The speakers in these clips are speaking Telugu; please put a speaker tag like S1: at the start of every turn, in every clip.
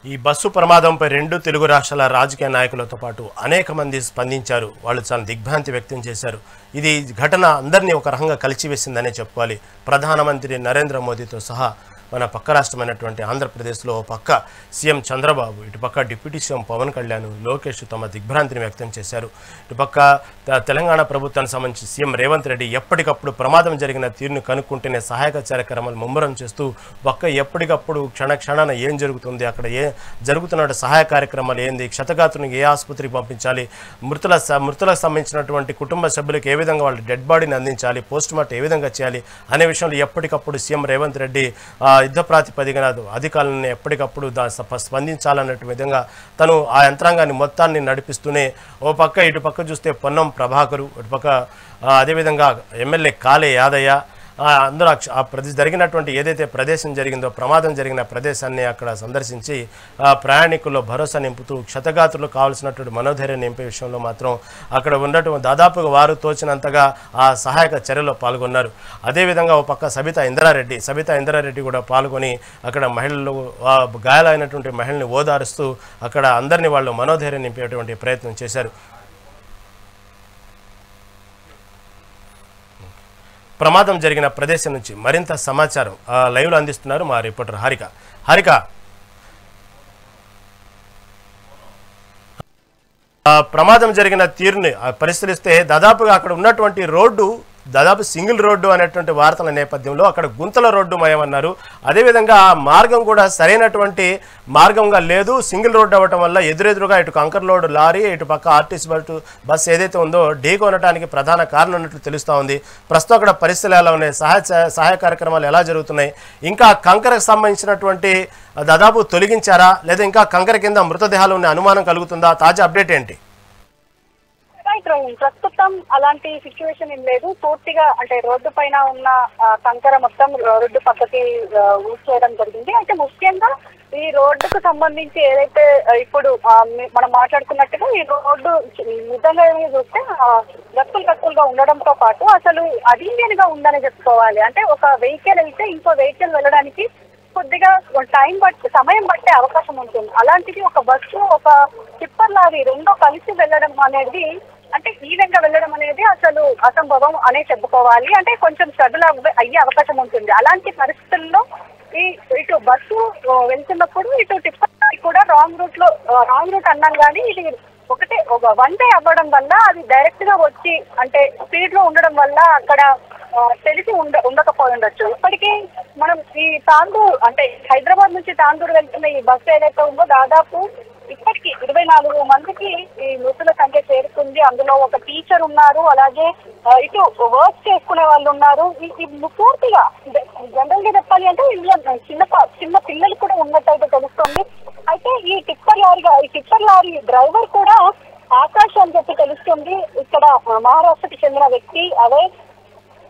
S1: ఈ బస్సు ప్రమాదంపై రెండు తెలుగు రాష్ట్రాల రాజకీయ నాయకులతో పాటు అనేక మంది స్పందించారు. వాళ్ళు చాలా దిగ్భ్రాంతి వ్యక్తం చేశారు. ఇది ఘటన అందరినీ ఒక రకంగా కలిచివేసిందనే చెప్పుకోవాలి. ప్రధానమంత్రి నరేంద్ర మోదీతో సహా మన పక్క రాష్ట్రమైనటువంటి ఆంధ్రప్రదేశ్లో పక్క సీఎం చంద్రబాబు, ఇటుపక్క డిప్యూటీ సీఎం పవన్ కళ్యాణ్, లోకేష్ తమ దిగ్భ్రాంతిని వ్యక్తం చేశారు. ఇటుపక్క తెలంగాణ ప్రభుత్వానికి సంబంధించి సీఎం రేవంత్ రెడ్డి ఎప్పటికప్పుడు ప్రమాదం జరిగిన తీరును కనుక్కుంటేనే సహాయక కార్యక్రమాలు ముమ్మరం చేస్తూ పక్క ఎప్పటికప్పుడు క్షణాన ఏం జరుగుతుంది, అక్కడ జరుగుతున్న సహాయ కార్యక్రమాలు ఏంది, క్షతగాత్రునికి ఏ ఆసుపత్రికి పంపించాలి, మృతులకు సంబంధించినటువంటి కుటుంబ సభ్యులకు ఏ విధంగా వాళ్ళ డెడ్ బాడీని అందించాలి, పోస్ట్ మార్టం ఏ విధంగా చేయాలి అనే విషయంలో ఎప్పటికప్పుడు సీఎం రేవంత్ రెడ్డి యుద్ధ ప్రాతిపదికన అధికారులను ఎప్పటికప్పుడు స్పందించాలన్నట్టు విధంగా తను ఆ యంత్రాంగాన్ని మొత్తాన్ని నడిపిస్తూనే ఓ పక్క ఇటు పక్క చూస్తే పొన్నం ప్రభాకరు, ఇటుపక్క అదేవిధంగా ఎమ్మెల్యే కాళే యాదయ్య అందరూ జరిగినటువంటి ఏదైతే ప్రదేశం జరిగిందో ప్రమాదం జరిగిన ప్రదేశాన్ని అక్కడ సందర్శించి ప్రయాణికుల్లో భరోసా నింపుతూ క్షతగాత్రులకు కావాల్సినటువంటి మనోధైర్యం నింపే విషయంలో మాత్రం అక్కడ ఉన్నటువంటి దాదాపుగా వారు తోచినంతగా ఆ సహాయక చర్యలో పాల్గొన్నారు. అదేవిధంగా ఒక పక్క సబితా ఇంద్రారెడ్డి కూడా పాల్గొని అక్కడ మహిళలు గాయాలైనటువంటి మహిళల్ని ఓదారుస్తూ అక్కడ అందరినీ వాళ్ళు మనోధైర్యం నింపేటువంటి ప్రయత్నం చేశారు. ప్రమాదం జరిగిన ప్రదేశం నుంచి మరింత సమాచారం లైవ్లో అందిస్తున్నారు మా రిపోర్టర్ హారిక. ప్రమాదం జరిగిన తీరుని పరిశీలిస్తే దాదాపుగా అక్కడ ఉన్నటువంటి రోడ్డు దాదాపు సింగిల్ రోడ్డు అనేటువంటి వార్తల నేపథ్యంలో అక్కడ గుంతల రోడ్డు మయమన్నారు. అదేవిధంగా ఆ మార్గం కూడా సరైనటువంటి మార్గంగా లేదు. సింగిల్ రోడ్డు అవ్వటం వల్ల ఎదురెదురుగా ఇటు కంకర్ లోడ్ లారీ, ఇటు పక్క ఆర్టీసీ బస్సు ఏదైతే ఉందో ఢీకొనడానికి ప్రధాన కారణం ఉన్నట్లు తెలుస్తూ ఉంది. ప్రస్తుతం అక్కడ పరిస్థితులు ఎలా ఉన్నాయి, సహాయ కార్యక్రమాలు ఎలా జరుగుతున్నాయి, ఇంకా కంకరకు సంబంధించినటువంటి దాదాపు తొలగించారా లేదా ఇంకా కంకర కింద మృతదేహాలు ఉన్న అనుమానం కలుగుతుందా? తాజా అప్డేట్ ఏంటి?
S2: ప్రస్తుతం అలాంటి సిచ్యువేషన్ ఏం లేదు. పూర్తిగా అంటే రోడ్డు పైన ఉన్న కంకర మొత్తం రోడ్డు పక్కకి ఊడ్చేయడం జరిగింది. అంటే ముఖ్యంగా ఈ రోడ్డుకు సంబంధించి ఏదైతే ఇప్పుడు మనం మాట్లాడుకున్నట్టుగా ఈ రోడ్డు నిజంగా చూస్తే గక్కులుగా ఉండడంతో పాటు అసలు అన్ఈవెన్ గా ఉందని చెప్పుకోవాలి. అంటే ఒక వెహికల్ వెళ్తే ఇంకో వెహికల్ వెళ్ళడానికి కొద్దిగా సమయం పట్టే అవకాశం ఉంటుంది. అలాంటిది ఒక బస్సు, ఒక టిప్పర్ లారీ రెండో కలిసి వెళ్ళడం అనేది, అంటే ఈవెన్ గా వెళ్ళడం అనేది అసలు అసంభవం అనే చెప్పుకోవాలి. అంటే కొంచెం స్ట్రగుల్ అయ్యే అవకాశం ఉంటుంది. అలాంటి పరిస్థితుల్లో ఇటు బస్సు వెళ్తున్నప్పుడు ఇటు టిప్పర్ కూడా రాంగ్ రూట్ అన్నాం కానీ ఇది ఒక వన్ వే అవ్వడం వల్ల అది డైరెక్ట్ గా వచ్చి అంటే స్పీడ్ లో ఉండడం వల్ల అక్కడ తెలిసి ఉండకపోయి ఉండొచ్చు. ఇప్పటికీ మనం ఈ తాండూర్ అంటే హైదరాబాద్ నుంచి తాండూర్ వెళ్తున్న ఈ బస్సు ఏదైతే ఉందో దాదాపు ఇప్పటికీ 24 మందికి ఈ మృతుల సంఖ్య చేరుతుంది. అందులో ఒక టీచర్ ఉన్నారు, అలాగే ఇటు వర్క్ చేసుకునే వాళ్ళు ఉన్నారు. పూర్తిగా జనరల్ గా చెప్పాలి అంటే ఇందులో చిన్న పిల్లలు కూడా ఉన్నట్టయితే తెలుస్తుంది. అయితే ఈ టిప్పర్ లారీ డ్రైవర్ కూడా ఆకాష్ అని చెప్పి తెలుస్తుంది. ఇక్కడ మహారాష్ట్రకి చెందిన వ్యక్తి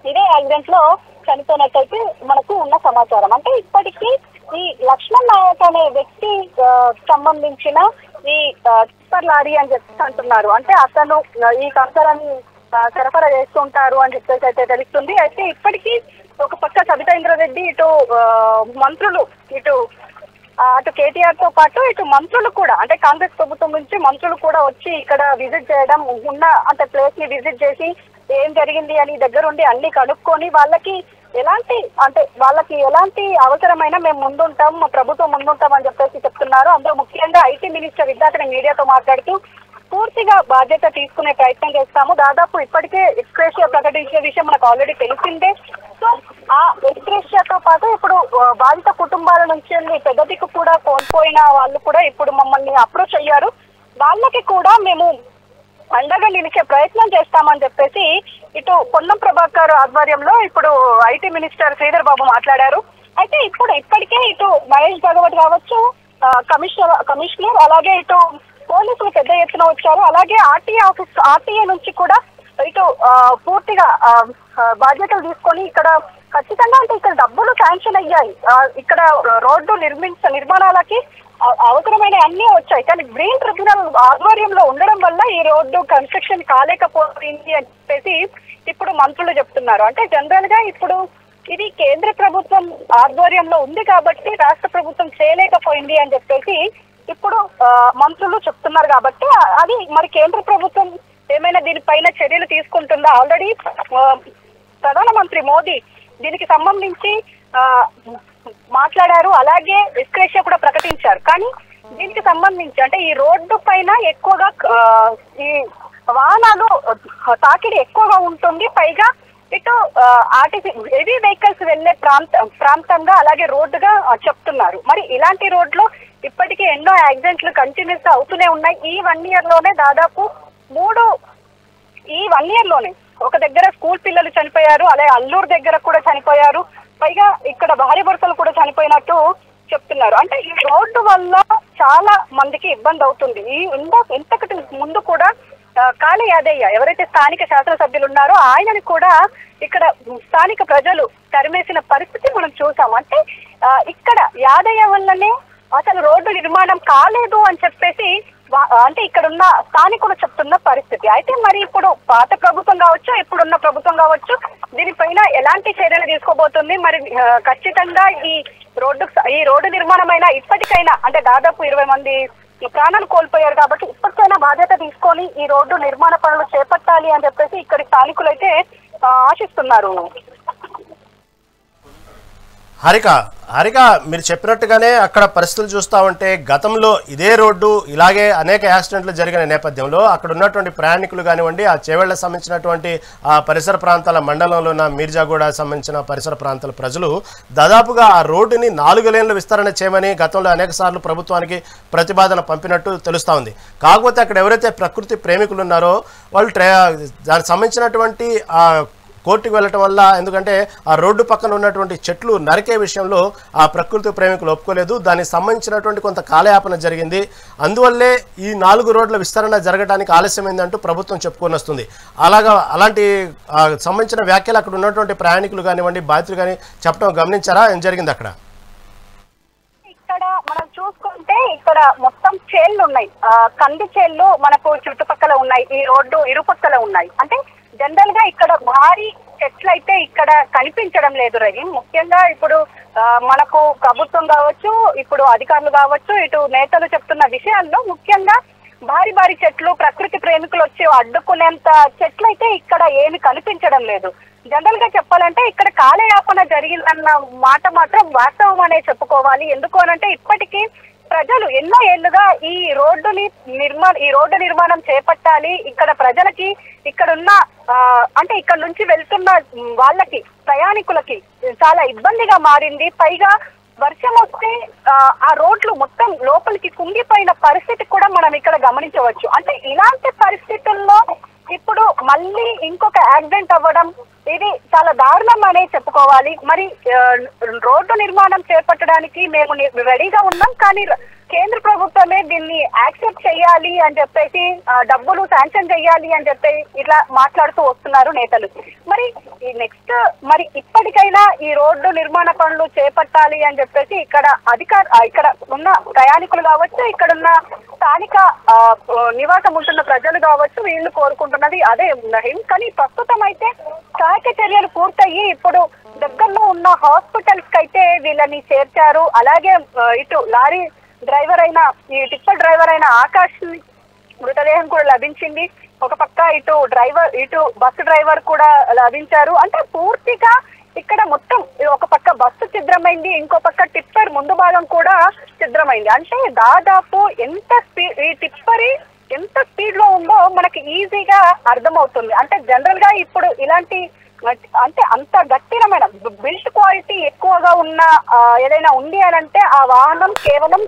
S2: ఇదే యాక్సిడెంట్ లో చనిపోయినట్టయితే మనకు ఉన్న సమాచారం. అంటే ఇప్పటికీ ఈ లక్ష్మణ్ నాయక్ అనే వ్యక్తి సంబంధించిన ఈ టిప్పర్ లారీ అని చెప్పి అంటున్నారు. అంటే అతను ఈ కంకరాన్ని సరఫరా చేస్తుంటారు అని చెప్పేసి అయితే తెలుస్తుంది. అయితే ఇప్పటికీ ఒక పక్క సబితా ఇంద్రారెడ్డి, ఇటు మంత్రులు, అటు కేటీఆర్ తో పాటు ఇటు మంత్రులు కూడా అంటే కాంగ్రెస్ ప్రభుత్వం నుంచి మంత్రులు కూడా వచ్చి ఇక్కడ విజిట్ చేయడం, ఉన్న అంటే ప్లేస్ ని విజిట్ చేసి ఏం జరిగింది అని దగ్గరుండి అన్ని కనుక్కొని వాళ్ళకి ఎలాంటి అవసరమైనా మేము ముందుంటాం, మా ప్రభుత్వం ముందుంటాం అని చెప్పేసి చెప్తున్నారు. అందులో ముఖ్యంగా ఐటీ మినిస్టర్ విద్యార్థి మీడియాతో మాట్లాడుతూ పూర్తిగా బాధ్యత తీసుకునే ప్రయత్నం చేస్తాము. దాదాపు ఇప్పటికే ఎక్స్‌గ్రేషియా ప్రకటించే విషయం మనకు ఆల్రెడీ తెలిసిందే. సో ఆ ఎక్స్‌గ్రేషియాతో పాటు ఇప్పుడు బాధిత కుటుంబాల నుంచి పెద్ద దిక్కు కూడా కోల్పోయిన వాళ్ళు కూడా ఇప్పుడు మమ్మల్ని అప్రోచ్ అయ్యారు. వాళ్ళకి కూడా మేము అండగా నిలిచే ప్రయత్నం చేస్తామని చెప్పేసి ఇటు పొన్నం ప్రభాకర్ ఆధ్వర్యంలో ఇప్పుడు ఐటీ మినిస్టర్ శ్రీధర్ బాబు మాట్లాడారు. అయితే ఇప్పటికే ఇటు మహేష్ భగవత్ కావచ్చు, కమిషనర్ అలాగే ఇటు పోలీసులు పెద్ద ఎత్తున వచ్చారు. అలాగే ఆర్టీఏ నుంచి కూడా ఇటు పూర్తిగా బాధ్యతలు తీసుకొని ఇక్కడ ఖచ్చితంగా అంటే ఇక్కడ డబ్బులు శాంక్షన్ అయ్యాయి. ఇక్కడ రోడ్డు నిర్మాణాలకి అవసరమైన అన్నీ వచ్చాయి. కానీ గ్రీన్ ట్రిబ్యునల్ ఆధ్వర్యంలో ఉండడం వల్ల ఈ రోడ్డు కన్స్ట్రక్షన్ కాలేకపోయింది అని చెప్పేసి ఇప్పుడు మంత్రులు చెప్తున్నారు. అంటే జనరల్ గా ఇప్పుడు ఇది కేంద్ర ప్రభుత్వం ఆధ్వర్యంలో ఉంది కాబట్టి రాష్ట్ర ప్రభుత్వం చేయలేకపోయింది అని చెప్పేసి ఇప్పుడు మంత్రులు చెప్తున్నారు. కాబట్టి అది మరి కేంద్ర ప్రభుత్వం ఏమైనా దీనిపైన చర్యలు తీసుకుంటుందా? ఆల్రెడీ ప్రధానమంత్రి మోదీ దీనికి సంబంధించి మాట్లాడారు, అలాగే డిస్క్రెషన్ కూడా ప్రకటించారు. కానీ దీనికి సంబంధించి అంటే ఈ రోడ్డు పైన ఎక్కువగా ఈ వాహనాలు తాకిడి ఎక్కువగా ఉంటుంది. పైగా ఇటు హెవీ వెహికల్స్ వెళ్లే ప్రాంతంగా అలాగే రోడ్డుగా చెప్తున్నారు. మరి ఇలాంటి రోడ్లు ఇప్పటికీ ఎన్నో యాక్సిడెంట్లు కంటిన్యూస్ అవుతూనే ఉన్నాయి. ఈ 1 year లోనే దాదాపు 3 ఈ 1 year లోనే ఒక దగ్గర స్కూల్ పిల్లలు చనిపోయారు, అలాగే అల్లూరు దగ్గర కూడా చనిపోయారు. పైగా ఇక్కడ భార్య భర్తలు కూడా చనిపోయినట్టు చెప్తున్నారు. అంటే ఈ రోడ్డు వల్ల చాలా మందికి ఇబ్బంది అవుతుంది. ఇంతకటి ముందు కూడా కాళీ యాదయ్య ఎవరైతే స్థానిక శాసనసభ్యులు ఉన్నారో ఆయనని కూడా ఇక్కడ స్థానిక ప్రజలు తరిమేసిన పరిస్థితి మనం చూసాం. అంటే ఇక్కడ యాదయ్య వల్లనే అసలు రోడ్డు నిర్మాణం కాలేదు అని చెప్పేసి అంటే ఇక్కడ ఉన్న స్థానికులు చెప్తున్న పరిస్థితి. అయితే మరి ఇప్పుడు పాత ప్రభుత్వం కావచ్చు, ఇప్పుడున్న ప్రభుత్వం కావచ్చు, దీనిపైన ఎలాంటి చర్యలు తీసుకోబోతుంది? మరి ఖచ్చితంగా ఈ రోడ్డు నిర్మాణం అయినా ఇప్పటికైనా అంటే దాదాపు 20 మంది ప్రాణాలు కోల్పోయారు కాబట్టి ఇప్పటికైనా బాధ్యత తీసుకొని ఈ రోడ్డు నిర్మాణ పనులు చేపట్టాలి అని చెప్పేసి ఇక్కడి స్థానికులు అయితే ఆశిస్తున్నారు.
S1: హరిక మీరు చెప్పినట్టుగానే అక్కడ పరిస్థితులు చూస్తూ ఉంటే గతంలో ఇదే రోడ్డు ఇలాగే అనేక యాక్సిడెంట్లు జరిగిన నేపథ్యంలో అక్కడ ఉన్నటువంటి ప్రయాణికులు కానివ్వండి, ఆ చేవెళ్లకు సంబంధించినటువంటి ఆ పరిసర ప్రాంతాల మండలంలో ఉన్న మీర్జాగూడ సంబంధించిన పరిసర ప్రాంతాల ప్రజలు దాదాపుగా ఆ రోడ్డుని 4 లేన్లు విస్తరణ చేయమని గతంలో అనేక సార్లు ప్రభుత్వానికి ప్రతిపాదన పంపినట్టు తెలుస్తూ ఉంది. కాకపోతే అక్కడ ఎవరైతే ప్రకృతి ప్రేమికులు ఉన్నారో వాళ్ళు దానికి సంబంధించినటువంటి కోర్టుకు వెళ్ళటం వల్ల, ఎందుకంటే ఆ రోడ్డు పక్కన ఉన్నటువంటి చెట్లు నరికే విషయంలో ఆ ప్రకృతి ప్రేమికులు ఒప్పుకోలేదు. దానికి సంబంధించినటువంటి కొంత కాలయాపన జరిగింది. అందువల్లే ఈ 4 రోడ్ల విస్తరణ జరగడానికి ఆలస్యమైందంటూ ప్రభుత్వం చెప్పుకొని వస్తుంది. అలాంటి సంబంధించిన వ్యాఖ్యలు అక్కడ ఉన్నటువంటి ప్రయాణికులు కానివ్వండి, బాధితులు కానీ చెప్పడం గమనించారా? ఏం జరిగింది అక్కడ?
S2: ఇక్కడ మనం చూసుకుంటే ఇక్కడ మొత్తం చేళ్లు ఉన్నాయి, కంది చేళ్లు మనకు చుట్టుపక్కల ఉన్నాయి, ఈ రోడ్డు ఇరుపక్కల ఉన్నాయి. అంటే జనరల్ గా ఇక్కడ భారీ చెట్లు అయితే ఇక్కడ కనిపించడం లేదు రవి. ముఖ్యంగా ఇప్పుడు మనకు ప్రభుత్వం కావచ్చు, ఇప్పుడు అధికారులు కావచ్చు, ఇటు నేతలు చెప్తున్న విషయాల్లో ముఖ్యంగా భారీ చెట్లు, ప్రకృతి ప్రేమికులు వచ్చి అడ్డుకునేంత చెట్లు అయితే ఇక్కడ ఏమి కనిపించడం లేదు. జనరల్ గా చెప్పాలంటే ఇక్కడ కాలయాపన జరిగిందన్న మాట మాత్రం వాస్తవం అనే చెప్పుకోవాలి. ఎందుకు అనంటే ఇప్పటికీ ప్రజలు ఎన్నో ఏళ్లుగా ఈ రోడ్డు నిర్మాణం చేపట్టాలి, ఇక్కడ ప్రజలకి ఇక్కడున్న అంటే ఇక్కడ నుంచి వెళ్తున్న వాళ్ళకి ప్రయాణికులకి చాలా ఇబ్బందిగా మారింది. పైగా వర్షం వస్తే ఆ రోడ్లు మొత్తం లోపలికి కుంగిపోయిన పరిస్థితి కూడా మనం ఇక్కడ గమనించవచ్చు. అంటే ఇలాంటి పరిస్థితుల్లో ఇప్పుడు మళ్ళీ ఇంకొక యాక్సిడెంట్ అవ్వడం ఇది చాలా దారుణం అనే చెప్పుకోవాలి. మరి రోడ్డు నిర్మాణం చేపట్టడానికి మేము రెడీగా ఉన్నాం, కానీ కేంద్ర ప్రభుత్వమే దీన్ని యాక్సెప్ట్ చేయాలి అని చెప్పేసి డబ్బులు శాంక్షన్ చేయాలి అని చెప్పి ఇట్లా మాట్లాడుతూ వస్తున్నారు నేతలు. మరి ఈ నెక్స్ట్ మరి ఇప్పటికైనా ఈ రోడ్డు నిర్మాణ పనులు చేపట్టాలి అని చెప్పేసి ఇక్కడ ఉన్న ప్రయాణికులు కావచ్చు, ఇక్కడున్న స్థానిక నివాసం ఉంటున్న ప్రజలు కావచ్చు, వీళ్ళు కోరుకుంటున్నది అదే. కానీ ప్రస్తుతం అయితే సహాయక చర్యలు పూర్తయ్యి ఇప్పుడు దగ్గరలో ఉన్న హాస్పిటల్స్ కి అయితే వీళ్ళని చేర్చారు. అలాగే ఇటు లారీ డ్రైవర్ అయిన ఈ టిప్పర్ డ్రైవర్ అయిన ఆకాష్ మృతదేహం కూడా లభించింది. ఒక పక్క ఇటు బస్సు డ్రైవర్ కూడా లభించారు. అంటే పూర్తిగా ఇక్కడ మొత్తం ఒక పక్క బస్సు ఛిద్రమైంది, ఇంకో పక్క టిప్పర్ ముందు భాగం కూడా ఛిద్రమైంది. అంటే దాదాపు ఈ టిప్పర్ ఎంత స్పీడ్ లో ఉందో మనకి ఈజీగా అర్థమవుతుంది. అంటే జనరల్ గా ఇప్పుడు ఇలాంటి అంటే అంత గట్టినమైన బిల్ట్ క్వాలిటీ ఎక్కువగా ఉన్న ఏదైనా ఉంది అని అంటే ఆ వాహనం కేవలం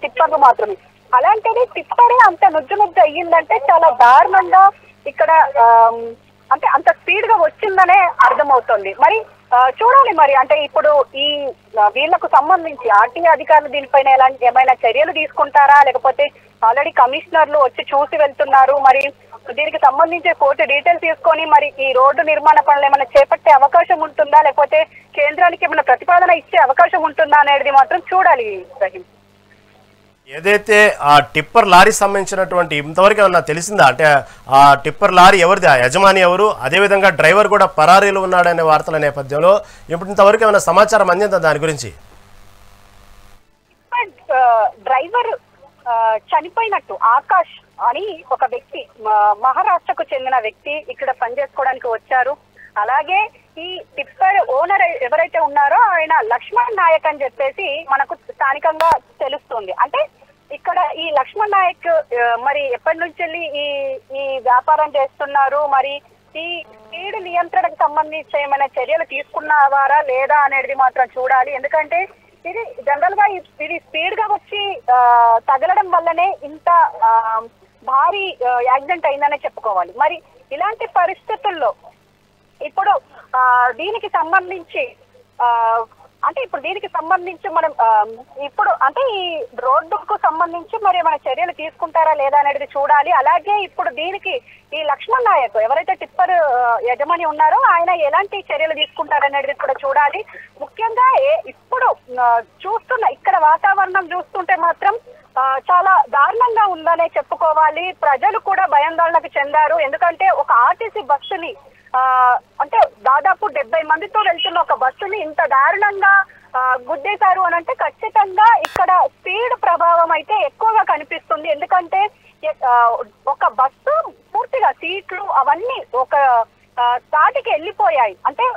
S2: టిప్పర్లు మాత్రమే. అలాంటిది టిప్పరే అంత నుజ్జు అయ్యిందంటే చాలా దారుణంగా ఇక్కడ అంటే అంత స్పీడ్ గా వచ్చిందనే అర్థమవుతుంది. మరి చూడాలి మరి అంటే ఇప్పుడు ఈ వీళ్లకు సంబంధించి ఆర్టీఏ అధికారులు దీనిపైన ఏమైనా చర్యలు తీసుకుంటారా, లేకపోతే ఆల్రెడీ కమిషనర్లు వచ్చి చూసి వెళ్తున్నారు. మరి దీనికి సంబంధించి పూర్తి డీటెయిల్స్ తీసుకొని మరి ఈ రోడ్డు నిర్మాణ పనులు ఏమైనా చేపట్టే అవకాశం ఉంటుందా, లేకపోతే కేంద్రానికి ఏమైనా ప్రతిపాదన ఇచ్చే అవకాశం ఉంటుందా అనేది మాత్రం చూడాలి రహీం.
S1: ఏదైతే ఆ టిప్పర్ లారీ సంబంధించినటువంటి ఇంతవరకు ఏమన్నా తెలిసిందా? అంటే ఆ టిప్పర్ లారీ ఎవరిది, ఆ యజమాని ఎవరు, అదేవిధంగా డ్రైవర్ కూడా పరారీలో ఉన్నాడనే వార్తల నేపథ్యంలో ఇప్పుడు ఇంతవరకు ఏమైనా సమాచారం అందిందా దాని గురించి?
S2: డ్రైవర్ చనిపోయినట్టు ఆకాష్ అని ఒక వ్యక్తి, మహారాష్ట్రకు చెందిన వ్యక్తి ఇక్కడ పనిచేసుకోవడానికి వచ్చారు. అలాగే ఈ టిప్పర్ ఓనర్ ఎవరైతే ఉన్నారో ఆయన లక్ష్మణ్ నాయక్ అని చెప్పేసి మనకు స్థానికంగా తెలుస్తుంది. అంటే ఇక్కడ ఈ లక్ష్మణ్ నాయక్ మరి ఎప్పటి నుంచి వెళ్ళి ఈ వ్యాపారం చేస్తున్నారు, మరి ఈ స్పీడ్ నియంత్రణకు సంబంధించి ఏమైనా చర్యలు తీసుకున్నవారా లేదా అనేది మాత్రం చూడాలి. ఎందుకంటే ఇది జనరల్ గా ఇది స్పీడ్ గా వచ్చి తగలడం వల్లనే ఇంత భారీ యాక్సిడెంట్ అయిందనే చెప్పుకోవాలి. మరి ఇలాంటి పరిస్థితుల్లో ఇప్పుడు దీనికి సంబంధించి మనం ఇప్పుడు అంటే ఈ రోడ్డుకు సంబంధించి మరి ఏమైనా చర్యలు తీసుకుంటారా లేదా అనేది చూడాలి. అలాగే ఇప్పుడు దీనికి ఈ లక్ష్మణ్ నాయక్ ఎవరైతే టిప్పర్ యజమాని ఉన్నారో ఆయన ఎలాంటి చర్యలు తీసుకుంటారనేది కూడా చూడాలి. ముఖ్యంగా ఇప్పుడు చూస్తున్న ఇక్కడ వాతావరణం చూస్తుంటే మాత్రం చాలా దారుణంగా ఉందనే చెప్పుకోవాలి. ప్రజలు కూడా భయాందోళనకు చెందారు. ఎందుకంటే ఒక ఆర్టీసీ బస్సుని అంటే దాదాపు 70 మందితో వెళ్తున్న ఒక బస్సుని ఇంత దారుణంగా గుద్దేశారు అని అంటే ఖచ్చితంగా ఇక్కడ స్పీడ్ ప్రభావం అయితే ఎక్కువగా కనిపిస్తుంది. ఎందుకంటే ఒక బస్సు పూర్తిగా సీట్లు అవన్నీ ఒక తాటికి వెళ్ళిపోయాయి. అంటే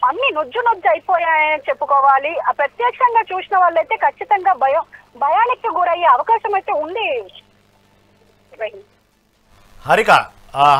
S2: అన్ని నొజ్జు అయిపోయాయని చెప్పుకోవాలి. ప్రత్యక్షంగా చూసిన వాళ్ళైతే ఖచ్చితంగా భయానికి గురయ్యే అవకాశం అయితే ఉంది.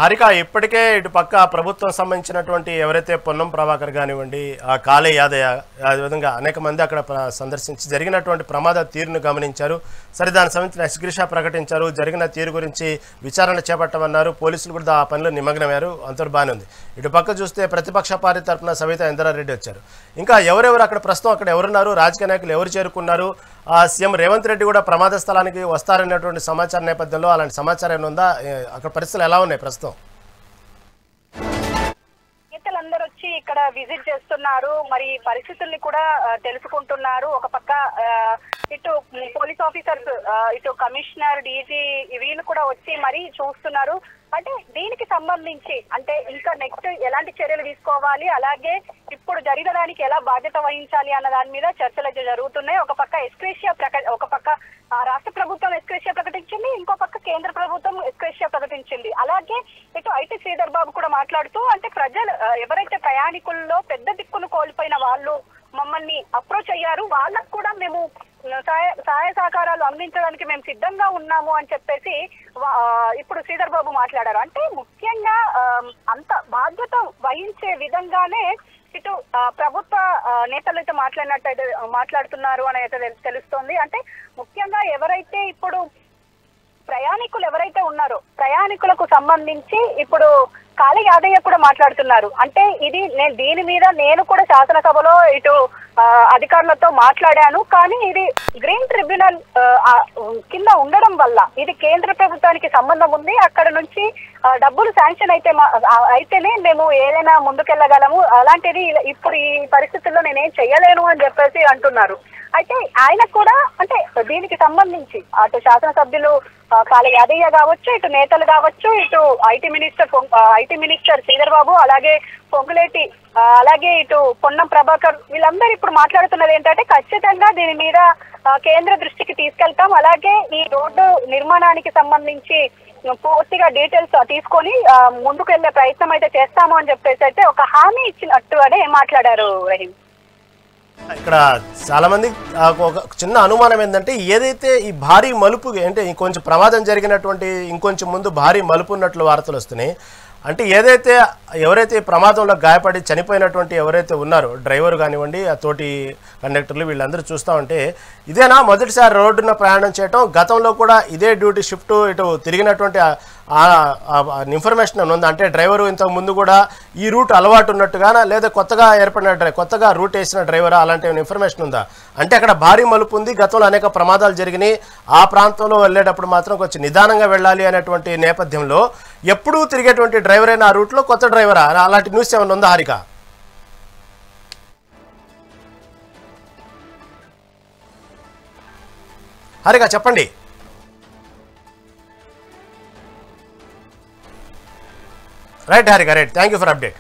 S1: హరిక ఇప్పటికే ఇటు పక్క ప్రభుత్వం సంబంధించినటువంటి ఎవరైతే పొన్నం ప్రభాకర్ కానివ్వండి, కాళే యాదయ్య, అదేవిధంగా అనేక మంది అక్కడ సందర్శించి జరిగినటువంటి ప్రమాద తీరును గమనించారు. సరే, దానికి సంబంధించిన ఎస్గ్రిషా ప్రకటించారు. జరిగిన తీరు గురించి విచారణ చేపట్టమన్నారు. పోలీసులు కూడా ఆ పనిలో నిమగ్నమయ్యారు. అంతా బాగానే ఉంది. ఇటు పక్క చూస్తే ప్రతిపక్ష పార్టీ తరఫున సవితా ఇంద్రారెడ్డి వచ్చారు. ఇంకా ఎవరెవరు అక్కడ ప్రస్తుతం అక్కడ ఎవరున్నారు, రాజకీయ నాయకులు ఎవరు చేరుకున్నారు, సీఎం రేవంత్ రెడ్డి కూడా ప్రమాద స్థలానికి వస్తారనేటువంటి సమాచారం నేపథ్యంలో అలాంటి సమాచారం ఏమైనా ఉందా? అక్కడ పరిస్థితులు ఎలా ఉన్నాయి ప్రస్తుతం?
S2: నేతలందరూ వచ్చి ఇక్కడ విజిట్ చేస్తున్నారు. మరి పరిస్థితుల్ని కూడా తెలుసుకుంటున్నారు. ఒక పక్క ఇటు పోలీస్ ఆఫీసర్స్, ఇటు కమిషనర్, డీజీ వీళ్ళు కూడా వచ్చి మరీ చూస్తున్నారు. అంటే దీనికి సంబంధించి అంటే ఇంకా నెక్స్ట్ ఎలాంటి చర్యలు తీసుకోవాలి, అలాగే ఇప్పుడు జరిగిన దానికి ఎలా బాధ్యత వహించాలి అన్న దాని మీద చర్చలు అయితే జరుగుతున్నాయి. ఒక పక్క రాష్ట్ర ప్రభుత్వం ఎస్క్రేషియా ప్రకటించింది, ఇంకో పక్క కేంద్ర ప్రభుత్వం ఎస్క్రేషియా ప్రకటించింది. అలాగే ఇటు ఐటీ శ్రీధర్ బాబు కూడా మాట్లాడుతూ అంటే ప్రజలు ఎవరైతే ప్రయాణికుల్లో పెద్ద దిక్కును కోల్పోయిన వాళ్ళు మమ్మల్ని అప్రోచ్ అయ్యారు, వాళ్ళకు కూడా మేము సహాయ సహకారాలు అందించడానికి మేము సిద్ధంగా ఉన్నాము అని చెప్పేసి ఇప్పుడు శ్రీధర్ బాబు మాట్లాడారు. అంటే ముఖ్యంగా అంత బాధ్యత వహించే విధంగానే ఇటు ప్రభుత్వ నేతలైతే మాట్లాడుతున్నారు అని అయితే తెలుస్తోంది. అంటే ముఖ్యంగా ఎవరైతే ఇప్పుడు ప్రయాణికులు ఎవరైతే ఉన్నారో ప్రయాణికులకు సంబంధించి ఇప్పుడు కాళే యాదయ్య కూడా మాట్లాడుతున్నారు. అంటే దీని మీద నేను కూడా శాసనసభలో ఇటు అధికారులతో మాట్లాడాను, కానీ ఇది గ్రీన్ ట్రిబ్యునల్ కింద ఉండడం వల్ల ఇది కేంద్ర ప్రభుత్వానికి సంబంధం ఉంది. అక్కడ నుంచి డబ్బులు శాంక్షన్ అయితేనే మేము ఏదైనా ముందుకెళ్ళగలము. అలాంటిది ఇప్పుడు ఈ పరిస్థితుల్లో నేనేం చెయ్యలేను అని చెప్పేసి అంటున్నారు. అయితే ఆయన కూడా అంటే దీనికి సంబంధించి అటు శాసనసభ్యులు కాళే యాదయ్య కావచ్చు, ఇటు నేతలు కావచ్చు, ఇటు ఐటీ మినిస్టర్ శ్రీధర్ బాబు, అలాగే పొంగులేటి, అలాగే ఇటు పొన్నం ప్రభాకర్ వీళ్ళందరూ ఇప్పుడు మాట్లాడుతున్నది ఏంటంటే ఖచ్చితంగా దీని మీద కేంద్ర దృష్టికి తీసుకెళ్తాం. అలాగే ఈ రోడ్డు నిర్మాణానికి సంబంధించి పూర్తిగా డీటెయిల్స్ తీసుకొని ముందుకు వెళ్లే ప్రయత్నం అయితే చేస్తాము అని చెప్పేసి అయితే ఒక హామీ ఇచ్చినట్టు అనే మాట్లాడారు రహీం.
S1: ఇక్కడ చాలా మంది ఒక చిన్న అనుమానం ఏంటంటే ఏదైతే ఈ భారీ మలుపు అంటే ఇంకొంచెం ప్రమాదం జరిగినటువంటి ఇంకొంచెం ముందు భారీ మలుపు ఉన్నట్లు వార్తలు వస్తున్నాయి. అంటే ఎవరైతే ప్రమాదంలో గాయపడి చనిపోయినటువంటి ఎవరైతే ఉన్నారో డ్రైవర్ కానివ్వండి, ఆ తోటి కండక్టర్లు వీళ్ళందరూ చూస్తూ ఉంటే ఇదేనా మొదటిసారి రోడ్డున ప్రయాణం చేయటం? గతంలో కూడా ఇదే డ్యూటీ షిఫ్ట్ ఇటు తిరిగినటువంటి ఇన్ఫర్మేషన్ ఉంది. అంటే డ్రైవరు ఇంతకు ముందు కూడా ఈ రూట్ అలవాటు ఉన్నట్టుగానా, లేదా కొత్తగా రూట్ వేసిన డ్రైవరా, అలాంటి ఇన్ఫర్మేషన్ ఉందా? అంటే అక్కడ భారీ మలుపు ఉంది, గతంలో అనేక ప్రమాదాలు జరిగినాయి, ఆ ప్రాంతంలో వెళ్ళేటప్పుడు మాత్రం కొంచెం నిదానంగా వెళ్ళాలి అనేటువంటి నేపథ్యంలో ఎప్పుడూ తిరిగేటువంటి డ్రైవర్ అయినా ఆ రూట్లో కొత్త డ్రైవరా, అలాంటి న్యూస్ ఏమైనా ఉందా హారిక? హారిక చెప్పండి. Right Harika, right, thank you for update.